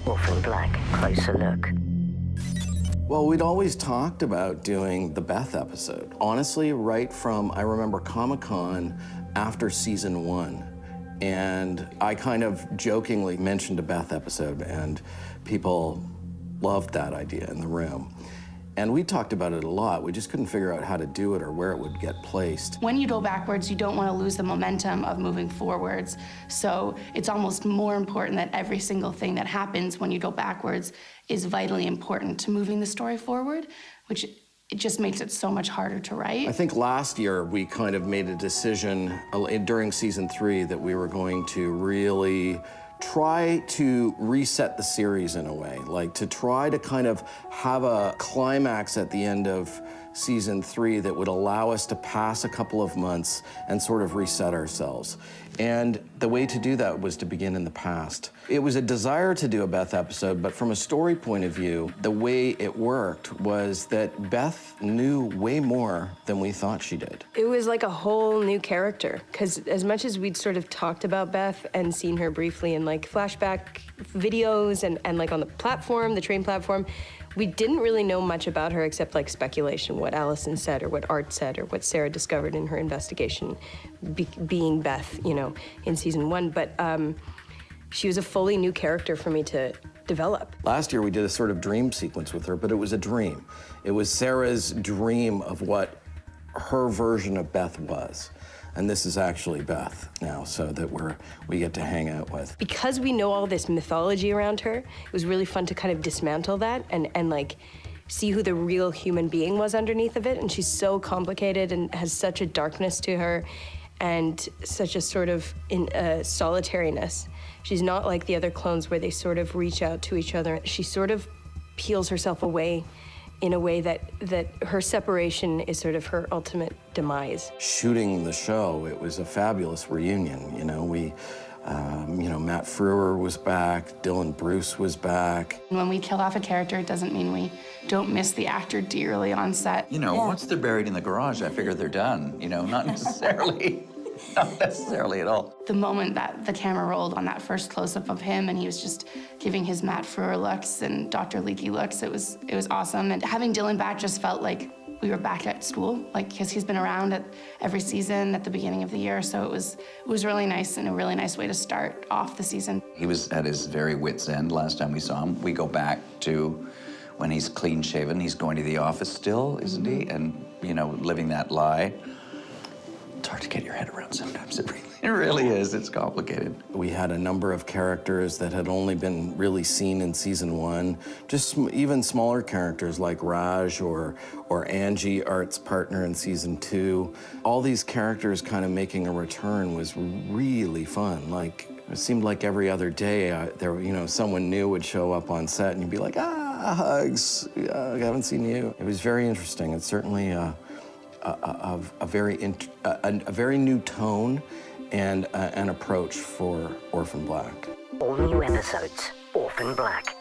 Orphan Black, closer look. Well, we'd always talked about doing the Beth episode. Honestly, right from, I remember Comic-Con after season 1, and I kind of jokingly mentioned a Beth episode, and people loved that idea in the room. And we talked about it a lot. We just couldn't figure out how to do it or where it would get placed. When you go backwards, you don't want to lose the momentum of moving forwards. So it's almost more important that every single thing that happens when you go backwards is vitally important to moving the story forward, which it just makes it so much harder to write. I think last year we kind of made a decision during season 3 that we were going to really try to reset the series in a way, like to try to kind of have a climax at the end of season 3 that would allow us to pass a couple of months and sort of reset ourselves. And the way to do that was to begin in the past. It was a desire to do a Beth episode, but from a story point of view, the way it worked was that Beth knew way more than we thought she did. It was like a whole new character, because as much as we'd sort of talked about Beth and seen her briefly in like flashback videos and like on the platform, the train platform, we didn't really know much about her except like speculation, what Allison said or what Art said or what Sarah discovered in her investigation, being Beth, you know, in season 1. But she was a fully new character for me to develop. Last year we did a sort of dream sequence with her, but it was a dream. It was Sarah's dream of what her version of Beth was. And this is actually Beth now, so that we get to hang out with. Because we know all this mythology around her, it was really fun to kind of dismantle that and like see who the real human being was underneath of it. And she's so complicated and has such a darkness to her and such a sort of solitariness. She's not like the other clones where they sort of reach out to each other. She sort of peels herself away in a way that her separation is sort of her ultimate demise. Shooting the show, it was a fabulous reunion. You know, Matt Frewer was back, Dylan Bruce was back. When we kill off a character, it doesn't mean we don't miss the actor dearly on set. You know, once they're buried in the garage, I figure they're done. You know, not necessarily. Not necessarily at all. The moment that the camera rolled on that first close-up of him and he was just giving his Matt Frewer looks and Dr. Leakey looks, it was awesome. And having Dylan back just felt like we were back at school, like, because he's been around at every season at the beginning of the year. So it was really nice and a really nice way to start off the season. He was at his very wit's end last time we saw him. We go back to when he's clean shaven. He's going to the office still, isn't he? And, you know, living that lie. It's hard to get your head around sometimes. It really is. It's complicated. We had a number of characters that had only been really seen in season 1. Just even smaller characters like Raj or Angie, Art's partner in season 2. All these characters kind of making a return was really fun. Like, it seemed like every other day, someone new would show up on set and you'd be like, hugs, I haven't seen you. It was very interesting. It's certainly a very new tone and an approach for Orphan Black. All new episodes, Orphan Black,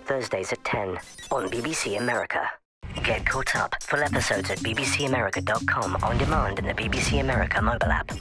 Thursdays at 10 on BBC America. Get caught up. Full episodes at bbcamerica.com on demand in the BBC America mobile app.